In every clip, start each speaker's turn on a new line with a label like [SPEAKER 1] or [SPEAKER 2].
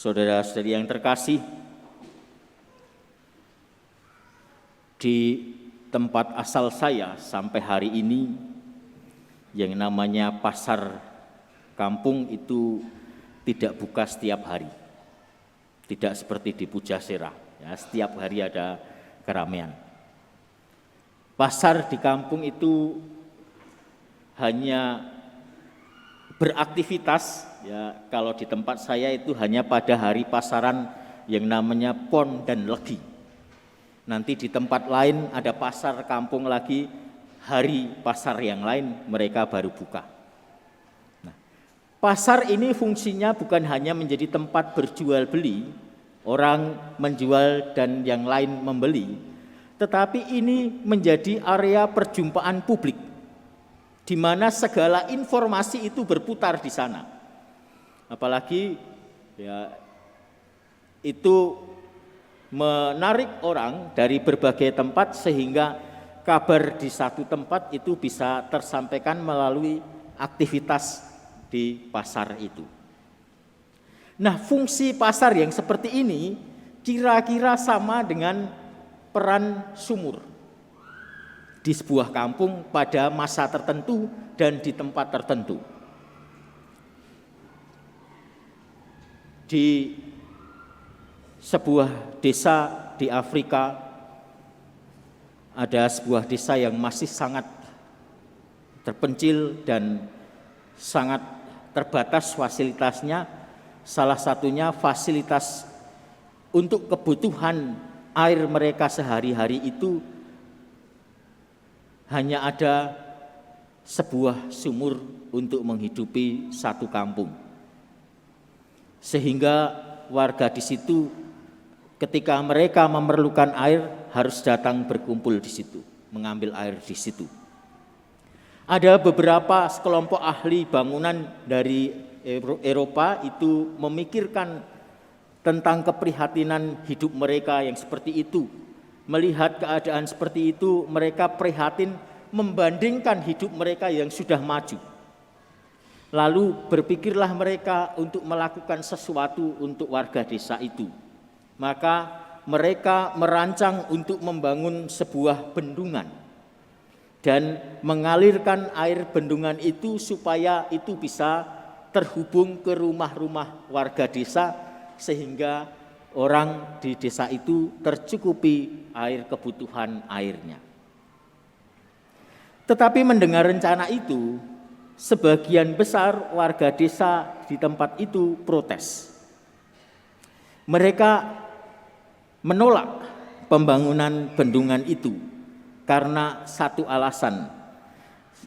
[SPEAKER 1] Saudara-saudari yang terkasih, di tempat asal saya sampai hari ini yang namanya pasar kampung itu tidak buka setiap hari. Tidak seperti di Pujasera, ya, setiap hari ada keramaian. Pasar di kampung itu hanya beraktivitas, ya, kalau di tempat saya itu hanya pada hari pasaran yang namanya Pon dan Legi. Nanti di tempat lain ada pasar kampung lagi, hari pasar yang lain mereka baru buka. Nah, pasar ini fungsinya bukan hanya menjadi tempat berjual beli, orang menjual dan yang lain membeli, tetapi ini menjadi area perjumpaan publik, di mana segala informasi itu berputar di sana. Apalagi ya, itu menarik orang dari berbagai tempat sehingga kabar di satu tempat itu bisa tersampaikan melalui aktivitas di pasar itu. Nah, fungsi pasar yang seperti ini kira-kira sama dengan peran sumur di sebuah kampung pada masa tertentu dan di tempat tertentu. Di sebuah desa di Afrika ada sebuah desa yang masih sangat terpencil dan sangat terbatas fasilitasnya. Salah satunya fasilitas untuk kebutuhan air mereka sehari-hari itu hanya ada sebuah sumur untuk menghidupi satu kampung. Sehingga warga di situ ketika mereka memerlukan air harus datang berkumpul di situ, mengambil air di situ. Ada beberapa sekelompok ahli bangunan dari Eropa itu memikirkan tentang keprihatinan hidup mereka yang seperti itu. Melihat keadaan seperti itu, mereka prihatin membandingkan hidup mereka yang sudah maju. Lalu berpikirlah mereka untuk melakukan sesuatu untuk warga desa itu. Maka mereka merancang untuk membangun sebuah bendungan dan mengalirkan air bendungan itu supaya itu bisa terhubung ke rumah-rumah warga desa sehingga orang di desa itu tercukupi air kebutuhan airnya. Tetapi mendengar rencana itu, sebagian besar warga desa di tempat itu protes. Mereka menolak pembangunan bendungan itu karena satu alasan.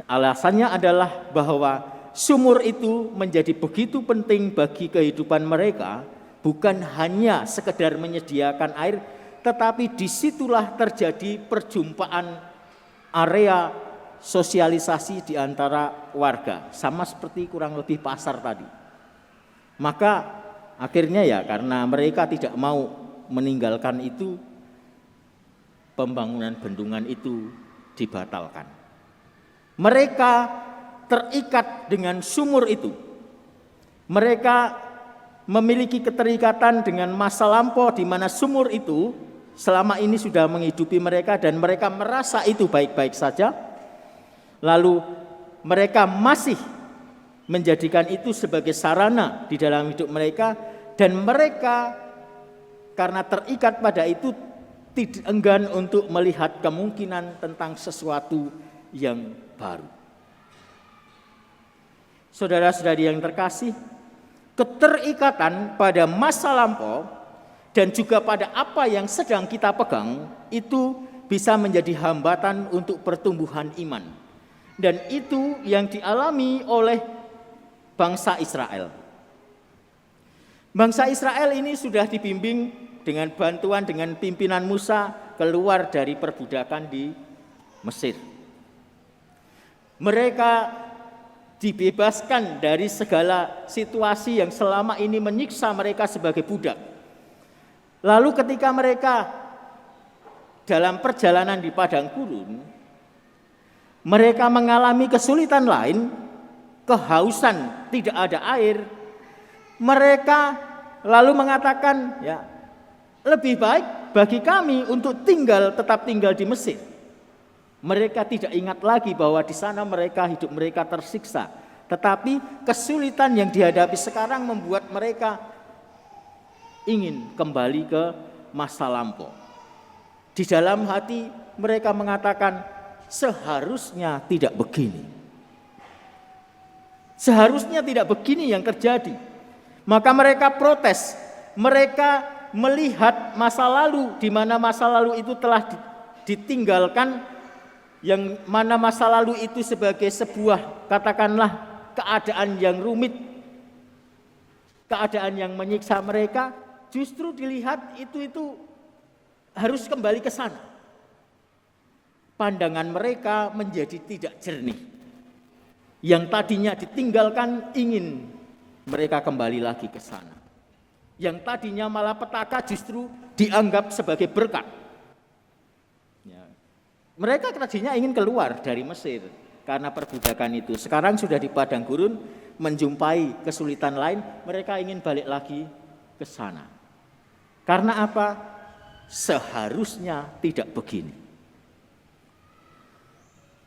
[SPEAKER 1] Alasannya adalah bahwa sumur itu menjadi begitu penting bagi kehidupan mereka, bukan hanya sekedar menyediakan air, tetapi disitulah terjadi perjumpaan area sosialisasi di antara warga, sama seperti kurang lebih pasar tadi. Maka akhirnya ya karena mereka tidak mau meninggalkan itu, pembangunan bendungan itu dibatalkan. Mereka terikat dengan sumur itu. Mereka memiliki keterikatan dengan masa lampau di mana sumur itu selama ini sudah menghidupi mereka dan mereka merasa itu baik-baik saja. Lalu mereka masih menjadikan itu sebagai sarana di dalam hidup mereka dan mereka karena terikat pada itu tidak enggan untuk melihat kemungkinan tentang sesuatu yang baru. Saudara-saudari yang terkasih, keterikatan pada masa lampau dan juga pada apa yang sedang kita pegang itu bisa menjadi hambatan untuk pertumbuhan iman. Dan itu yang dialami oleh bangsa Israel. Bangsa Israel ini sudah dibimbing dengan bantuan dengan pimpinan Musa keluar dari perbudakan di Mesir. Mereka dibebaskan dari segala situasi yang selama ini menyiksa mereka sebagai budak. Lalu ketika mereka dalam perjalanan di padang gurun, mereka mengalami kesulitan lain, kehausan, tidak ada air. Mereka lalu mengatakan, ya, lebih baik bagi kami untuk tetap tinggal di Mesir. Mereka tidak ingat lagi bahwa di sana hidup mereka tersiksa. Tetapi kesulitan yang dihadapi sekarang membuat mereka ingin kembali ke masa lampau. Di dalam hati mereka mengatakan, seharusnya tidak begini. Seharusnya tidak begini yang terjadi. Maka mereka protes. Mereka melihat masa lalu, di mana masa lalu itu telah ditinggalkan, yang mana masa lalu itu sebagai sebuah, katakanlah, keadaan yang rumit, keadaan yang menyiksa mereka, justru dilihat itu harus kembali ke sana. Pandangan mereka menjadi tidak jernih. Yang tadinya ditinggalkan, ingin mereka kembali lagi ke sana. Yang tadinya malah petaka justru dianggap sebagai berkat. Ya. Mereka tadinya ingin keluar dari Mesir karena perbudakan itu. Sekarang sudah di padang gurun, menjumpai kesulitan lain, mereka ingin balik lagi ke sana. Karena apa? Seharusnya tidak begini.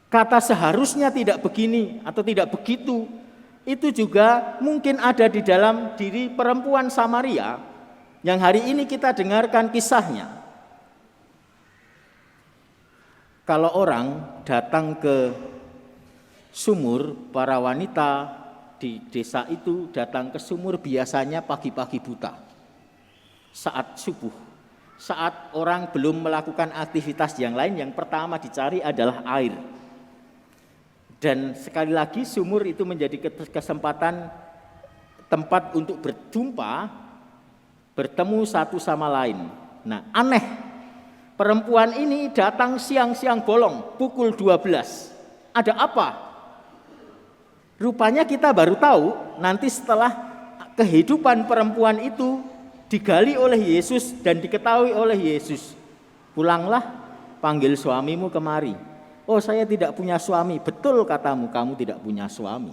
[SPEAKER 1] Kata seharusnya tidak begini atau tidak begitu, itu juga mungkin ada di dalam diri perempuan Samaria yang hari ini kita dengarkan kisahnya. Kalau orang datang ke sumur, para wanita di desa itu datang ke sumur biasanya pagi-pagi buta, saat subuh, saat orang belum melakukan aktivitas yang lain, yang pertama dicari adalah air. Dan sekali lagi sumur itu menjadi kesempatan tempat untuk bertemu satu sama lain. Nah, aneh, perempuan ini datang siang-siang bolong, pukul 12. Ada apa? Rupanya kita baru tahu nanti setelah kehidupan perempuan itu digali oleh Yesus dan diketahui oleh Yesus. Pulanglah, panggil suamimu kemari. Oh, saya tidak punya suami. Betul katamu, kamu tidak punya suami.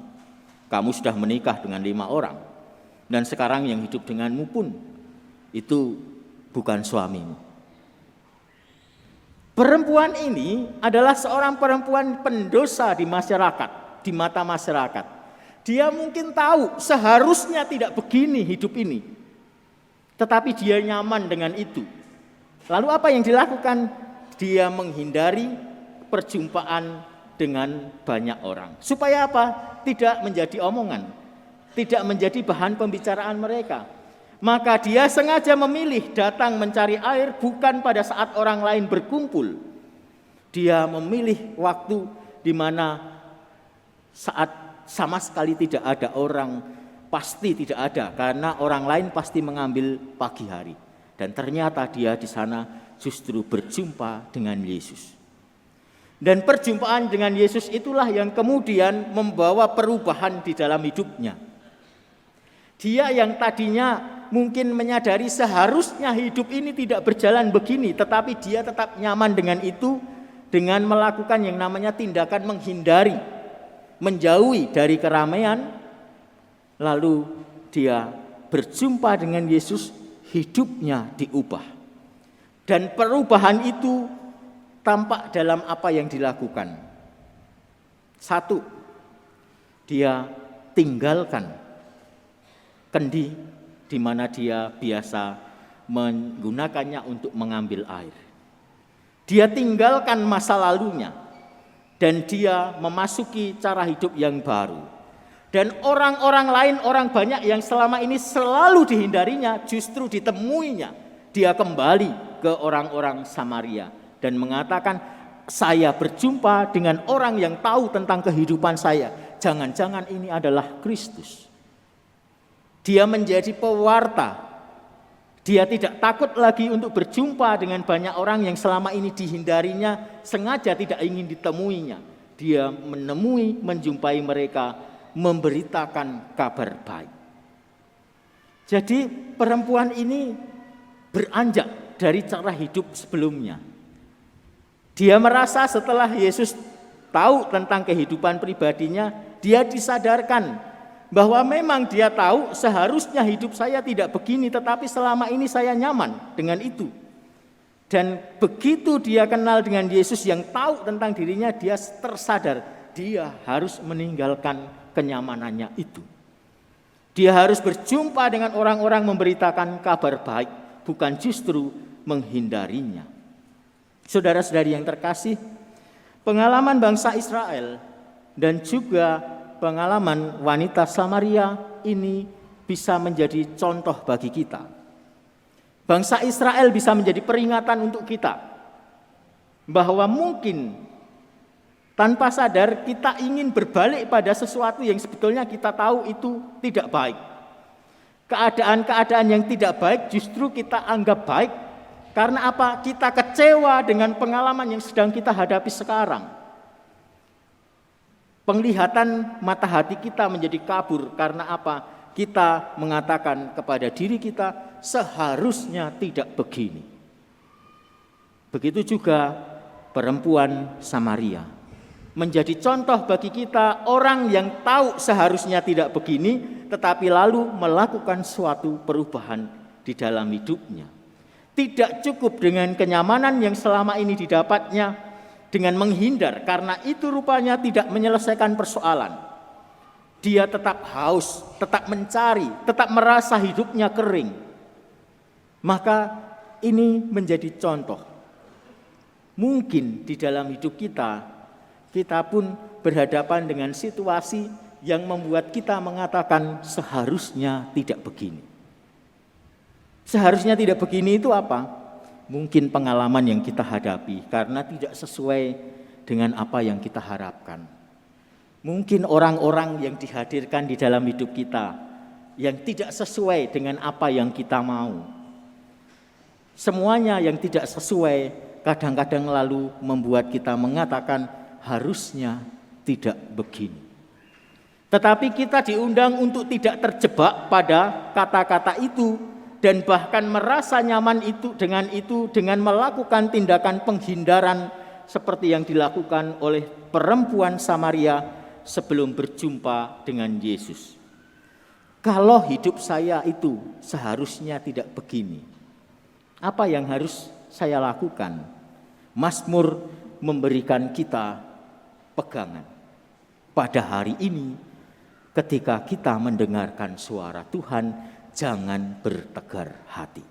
[SPEAKER 1] Kamu sudah menikah dengan 5 orang. Dan sekarang yang hidup denganmu pun itu bukan suamimu. Perempuan ini adalah seorang perempuan pendosa di masyarakat, di mata masyarakat. Dia mungkin tahu seharusnya tidak begini hidup ini. Tetapi dia nyaman dengan itu. Lalu apa yang dilakukan? Dia menghindari perjumpaan dengan banyak orang. Supaya apa? Tidak menjadi omongan, tidak menjadi bahan pembicaraan mereka. Maka dia sengaja memilih datang mencari air bukan pada saat orang lain berkumpul. Dia memilih waktu di mana saat sama sekali tidak ada orang, pasti tidak ada, karena orang lain pasti mengambil pagi hari. Dan ternyata dia di sana justru berjumpa dengan Yesus. Dan perjumpaan dengan Yesus itulah yang kemudian membawa perubahan di dalam hidupnya. Dia yang tadinya mungkin menyadari seharusnya hidup ini tidak berjalan begini, tetapi dia tetap nyaman dengan itu, dengan melakukan yang namanya tindakan menghindari, menjauhi dari keramaian. Lalu dia berjumpa dengan Yesus, hidupnya diubah. Dan perubahan itu tampak dalam apa yang dilakukan. 1, dia tinggalkan kendi di mana dia biasa menggunakannya untuk mengambil air. Dia tinggalkan masa lalunya dan dia memasuki cara hidup yang baru. Dan orang-orang lain, orang banyak yang selama ini selalu dihindarinya, justru ditemuinya. Dia kembali ke orang-orang Samaria dan mengatakan, saya berjumpa dengan orang yang tahu tentang kehidupan saya. Jangan-jangan ini adalah Kristus. Dia menjadi pewarta. Dia tidak takut lagi untuk berjumpa dengan banyak orang yang selama ini dihindarinya, sengaja tidak ingin ditemuinya. Dia menemui, menjumpai mereka, memberitakan kabar baik. Jadi perempuan ini beranjak dari cara hidup sebelumnya. Dia merasa setelah Yesus tahu tentang kehidupan pribadinya, dia disadarkan Bahwa memang dia tahu seharusnya hidup saya tidak begini, tetapi selama ini saya nyaman dengan itu. Dan begitu dia kenal dengan Yesus yang tahu tentang dirinya, dia tersadar dia harus meninggalkan kenyamanannya itu. Dia harus berjumpa dengan orang-orang, memberitakan kabar baik, bukan justru menghindarinya. Saudara-saudari yang terkasih, pengalaman bangsa Israel dan juga pengalaman wanita Samaria ini bisa menjadi contoh bagi kita. Bangsa Israel bisa menjadi peringatan untuk kita bahwa mungkin tanpa sadar kita ingin berbalik pada sesuatu yang sebetulnya kita tahu itu tidak baik. Keadaan-keadaan yang tidak baik justru kita anggap baik. Karena apa? Kita kecewa dengan pengalaman yang sedang kita hadapi sekarang. Penglihatan mata hati kita menjadi kabur karena apa? Kita mengatakan kepada diri kita seharusnya tidak begini. Begitu juga perempuan Samaria menjadi contoh bagi kita, orang yang tahu seharusnya tidak begini tetapi lalu melakukan suatu perubahan di dalam hidupnya. Tidak cukup dengan kenyamanan yang selama ini didapatnya dengan menghindar, karena itu rupanya tidak menyelesaikan persoalan. Dia tetap haus, tetap mencari, tetap merasa hidupnya kering. Maka ini menjadi contoh. Mungkin di dalam hidup kita pun berhadapan dengan situasi yang membuat kita mengatakan seharusnya tidak begini. Seharusnya tidak begini itu apa? Mungkin pengalaman yang kita hadapi karena tidak sesuai dengan apa yang kita harapkan. Mungkin orang-orang yang dihadirkan di dalam hidup kita yang tidak sesuai dengan apa yang kita mau. Semuanya yang tidak sesuai kadang-kadang lalu membuat kita mengatakan harusnya tidak begini. Tetapi kita diundang untuk tidak terjebak pada kata-kata itu dan bahkan merasa nyaman dengan melakukan tindakan penghindaran seperti yang dilakukan oleh perempuan Samaria sebelum berjumpa dengan Yesus. Kalau hidup saya itu seharusnya tidak begini, apa yang harus saya lakukan? Mazmur memberikan kita pegangan pada hari ini. Ketika kita mendengarkan suara Tuhan, jangan bertegar hati.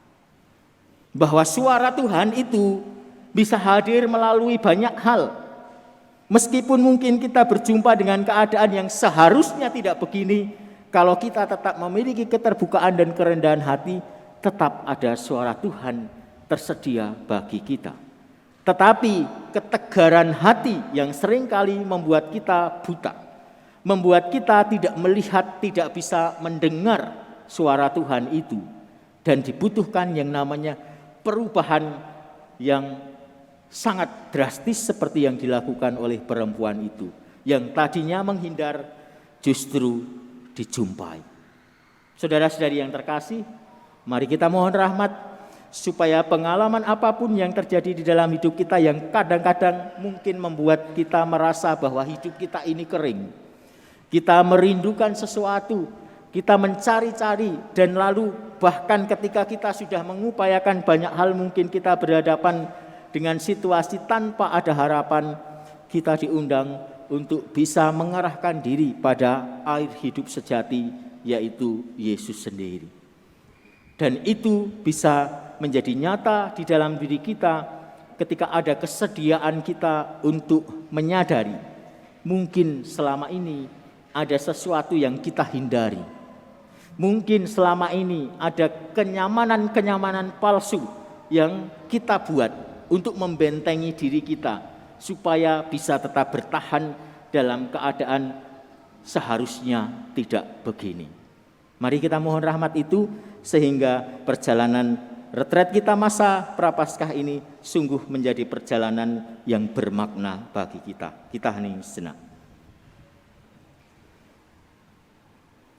[SPEAKER 1] Bahwa suara Tuhan itu bisa hadir melalui banyak hal. Meskipun mungkin kita berjumpa dengan keadaan yang seharusnya tidak begini, kalau kita tetap memiliki keterbukaan dan kerendahan hati, tetap ada suara Tuhan tersedia bagi kita. Tetapi ketegaran hati yang seringkali membuat kita buta, membuat kita tidak melihat, tidak bisa mendengar suara Tuhan itu. Dan dibutuhkan yang namanya perubahan yang sangat drastis seperti yang dilakukan oleh perempuan itu. Yang tadinya menghindar justru dijumpai. Saudara-saudari yang terkasih, mari kita mohon rahmat supaya pengalaman apapun yang terjadi di dalam hidup kita yang kadang-kadang mungkin membuat kita merasa bahwa hidup kita ini kering. Kita merindukan sesuatu, kita mencari-cari, dan lalu bahkan ketika kita sudah mengupayakan banyak hal, mungkin kita berhadapan dengan situasi tanpa ada harapan, kita diundang untuk bisa mengarahkan diri pada air hidup sejati, yaitu Yesus sendiri. Dan itu bisa menjadi nyata di dalam diri kita ketika ada kesediaan kita untuk menyadari mungkin selama ini ada sesuatu yang kita hindari. Mungkin selama ini ada kenyamanan-kenyamanan palsu yang kita buat untuk membentengi diri kita supaya bisa tetap bertahan dalam keadaan seharusnya tidak begini. Mari kita mohon rahmat itu sehingga perjalanan retret kita masa Prapaskah ini sungguh menjadi perjalanan yang bermakna bagi kita. Kita hening sejenak.